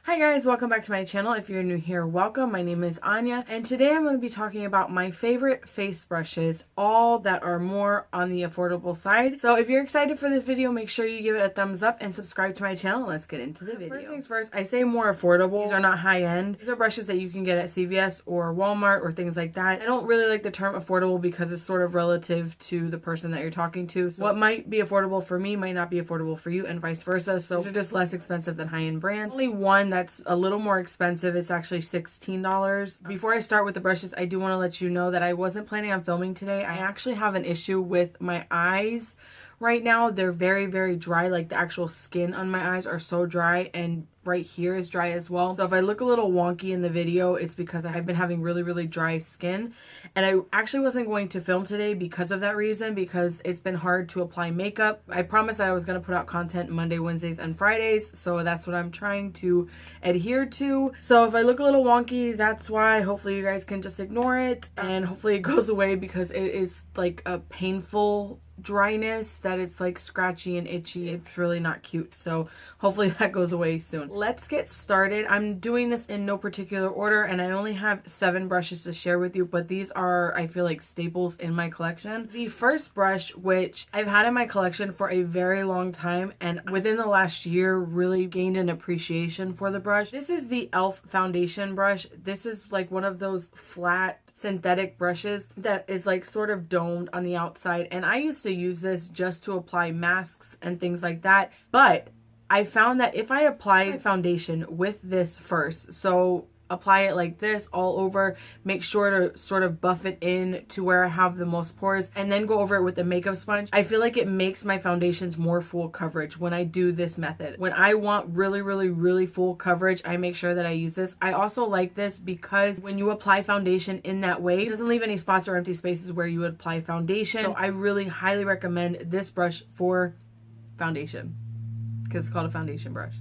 Hi guys, welcome back to my channel. If you're new here, welcome. My name is Anya, and today I'm going to be talking about my favorite face brushes, all that are more on the affordable side. So if you're excited for this video, make sure you give it a thumbs up and subscribe to my channel. Let's get into the video. First things first, I say more affordable. These are not high end. These are brushes that you can get at CVS or Walmart or things like that. I don't really like the term affordable because it's sort of relative to the person that you're talking to. So what might be affordable for me might not be affordable for you and vice versa. So these are just less expensive than high-end brands. Only one that's a little more expensive. It's actually $16. Before I start with the brushes, I do want to let you know that I wasn't planning on filming today. I actually have an issue with my eyes right now. They're very, very dry. Like the actual skin on my eyes are so dry, and right here is dry as well. So if I look a little wonky in the video, it's because I've been having really, really dry skin. And I actually wasn't going to film today because of that reason, because it's been hard to apply makeup. I promised that I was going to put out content Monday, Wednesdays, and Fridays. So that's what I'm trying to adhere to. So if I look a little wonky, that's why. Hopefully you guys can just ignore it, and hopefully it goes away, because it is like a painful dryness that it's like scratchy and itchy. It's really not cute. So hopefully that goes away soon. Let's get started. I'm doing this in no particular order, and I only have 7 brushes to share with you, but these are, I feel like, staples in my collection. The first brush, which I've had in my collection for a very long time, and within the last year really gained an appreciation for the brush. This is the e.l.f. foundation brush. This is like one of those flat synthetic brushes that is like sort of domed on the outside, and I used to use this just to apply masks and things like that, but I found that if I apply foundation with this first, so apply it like this all over, make sure to sort of buff it in to where I have the most pores, and then go over it with the makeup sponge, I feel like it makes my foundations more full coverage when I do this method. When I want really, really, really full coverage, I make sure that I use this. I also like this because when you apply foundation in that way, it doesn't leave any spots or empty spaces where you would apply foundation. So I really highly recommend this brush for foundation, because it's called a foundation brush.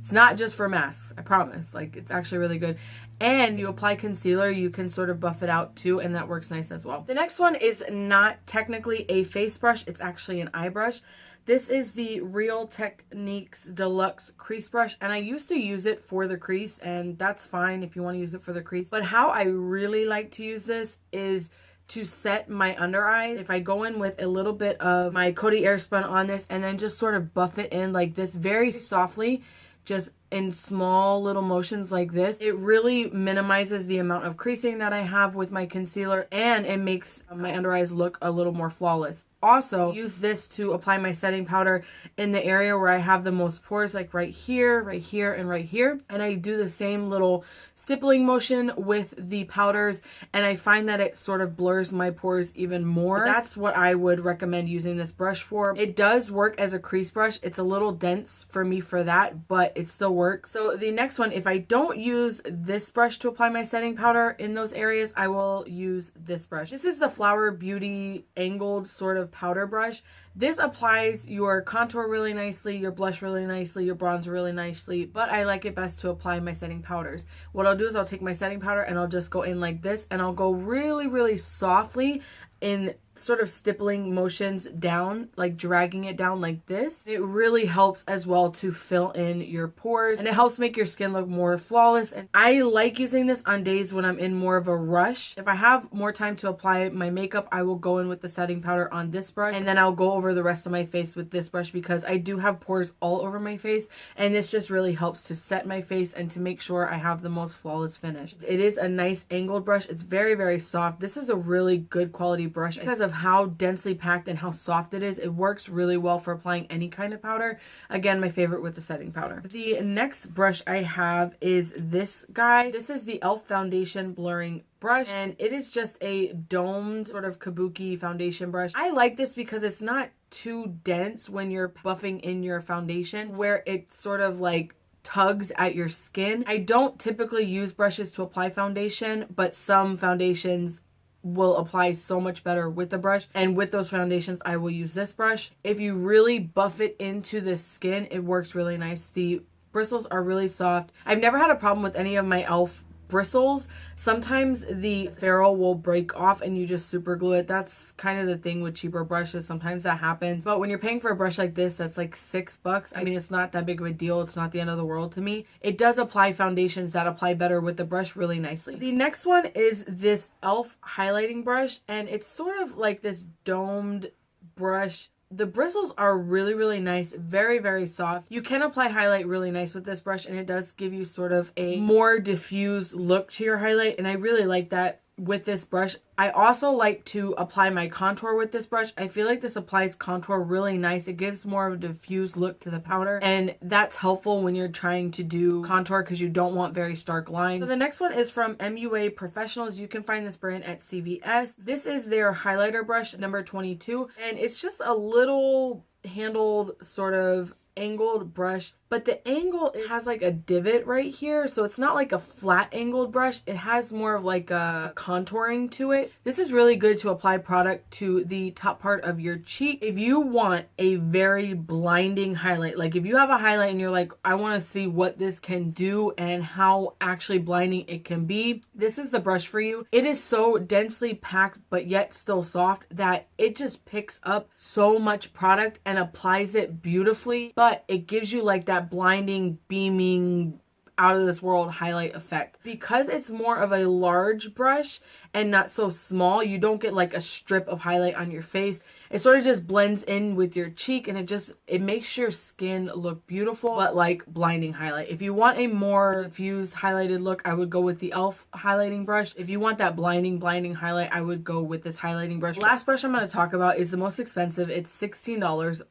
It's not just for masks, I promise. Like, it's actually really good. And you apply concealer, you can sort of buff it out too, and that works nice as well. The next one is not technically a face brush, it's actually an eye brush. This is the Real Techniques Deluxe Crease Brush, and I used to use it for the crease, and that's fine if you want to use it for the crease. But how I really like to use this is to set my under eyes. If I go in with a little bit of my Coty Airspun on this and then just sort of buff it in like this very softly, just in small little motions like this, it really minimizes the amount of creasing that I have with my concealer, and it makes my under eyes look a little more flawless. Also, use this to apply my setting powder in the area where I have the most pores, like right here, and right here. And I do the same little stippling motion with the powders, and I find that it sort of blurs my pores even more. That's what I would recommend using this brush for. It does work as a crease brush. It's a little dense for me for that, but it still works. So the next one, if I don't use this brush to apply my setting powder in those areas, I will use this brush. This is the Flower Beauty angled sort of powder brush. This applies your contour really nicely, your blush really nicely, your bronzer really nicely, but I like it best to apply my setting powders. What I'll do is I'll take my setting powder and I'll just go in like this, and I'll go really, really softly in sort of stippling motions down, like dragging it down like this. It really helps as well to fill in your pores, and it helps make your skin look more flawless. And I like using this on days when I'm in more of a rush. If I have more time to apply my makeup, I will go in with the setting powder on this brush, and then I'll go over the rest of my face with this brush, because I do have pores all over my face, and this just really helps to set my face and to make sure I have the most flawless finish. It is a nice angled brush. It's very, very soft. This is a really good quality brush because of how densely packed and how soft it is. It works really well for applying any kind of powder. Again, my favorite with the setting powder. The next brush I have is this guy. This is the e.l.f. Foundation Blurring Brush, and it is just a domed sort of kabuki foundation brush. I like this because it's not too dense when you're buffing in your foundation, where it sort of like tugs at your skin. I don't typically use brushes to apply foundation, but some foundations will apply so much better with the brush, and with those foundations I will use this brush. If you really buff it into the skin, it works really nice. The bristles are really soft. I've never had a problem with any of my e.l.f. bristles, sometimes the ferrule will break off and you just super glue it. That's kind of the thing with cheaper brushes. Sometimes that happens. But when you're paying for a brush like this, that's like $6. I mean, it's not that big of a deal. It's not the end of the world to me. It does apply foundations that apply better with the brush really nicely. The next one is this e.l.f. highlighting brush, and it's sort of like this domed brush. The bristles are really, really nice, very, very soft. You can apply highlight really nice with this brush, and it does give you sort of a more diffused look to your highlight, and I really like that with this brush. I also like to apply my contour with this brush. I feel like this applies contour really nice. It gives more of a diffused look to the powder, and that's helpful when you're trying to do contour because you don't want very stark lines. So the next one is from MUA Professionals. You can find this brand at CVS. This is their highlighter brush number 22, and it's just a little handled sort of angled brush, but the angle, it has like a divot right here, so it's not like a flat angled brush. It has more of like a contouring to it. This is really good to apply product to the top part of your cheek. If you want a very blinding highlight, like if you have a highlight and you're like, I want to see what this can do and how actually blinding it can be, this is the brush for you. It is so densely packed but yet still soft that it just picks up so much product and applies it beautifully, but it gives you like that blinding, beaming, out of this world highlight effect. Because it's more of a large brush and not so small, you don't get like a strip of highlight on your face. It sort of just blends in with your cheek, and it makes your skin look beautiful, but like blinding highlight. If you want a more diffused highlighted look, I would go with the e.l.f. highlighting brush. If you want that blinding highlight, I would go with this highlighting brush. Last brush I'm going to talk about is the most expensive. It's $16,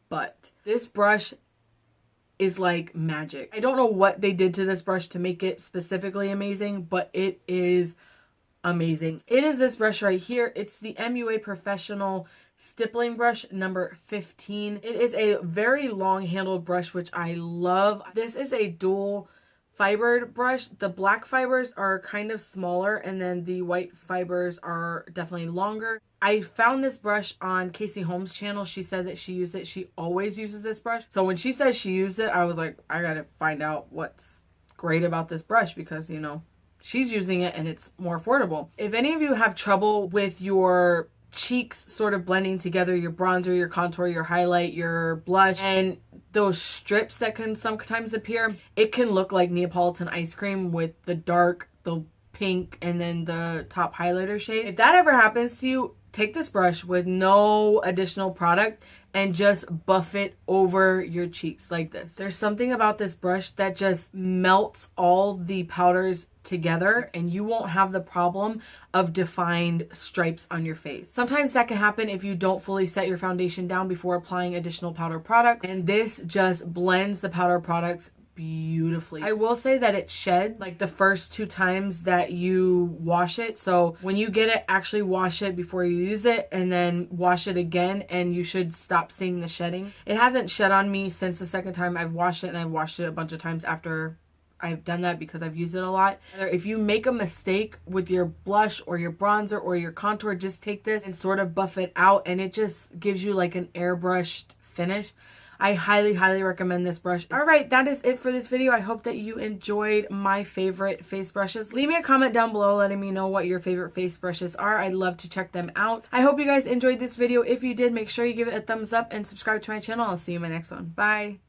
but this brush is like magic. I don't know what they did to this brush to make it specifically amazing, but it is amazing. It is this brush right here. It's the MUA Professional stippling brush number 15. It is a very long handled brush, which I love. This is a dual fibered brush. The black fibers are kind of smaller, and then the white fibers are definitely longer. I found this brush on Casey Holmes' channel. She said that she used it. She always uses this brush. So when she says she used it, I was like, I gotta find out what's great about this brush because, you know, she's using it and it's more affordable. If any of you have trouble with your cheeks sort of blending together, your bronzer, your contour, your highlight, your blush, and those strips that can sometimes appear, it can look like Neapolitan ice cream with the dark, the pink, and then the top highlighter shade. If that ever happens to you, take this brush with no additional product and just buff it over your cheeks like this. There's something about this brush that just melts all the powders together, and you won't have the problem of defined stripes on your face. Sometimes that can happen if you don't fully set your foundation down before applying additional powder products, and this just blends the powder products beautifully. I will say that it sheds like the first 2 times that you wash it. So when you get it, actually wash it before you use it and then wash it again, and you should stop seeing the shedding. It hasn't shed on me since the second time I've washed it, and I've washed it a bunch of times after I've done that because I've used it a lot. If you make a mistake with your blush or your bronzer or your contour, just take this and sort of buff it out, and it just gives you like an airbrushed finish. I highly, highly recommend this brush. All right, that is it for this video. I hope that you enjoyed my favorite face brushes. Leave me a comment down below letting me know what your favorite face brushes are. I'd love to check them out. I hope you guys enjoyed this video. If you did, make sure you give it a thumbs up and subscribe to my channel. I'll see you in my next one. Bye.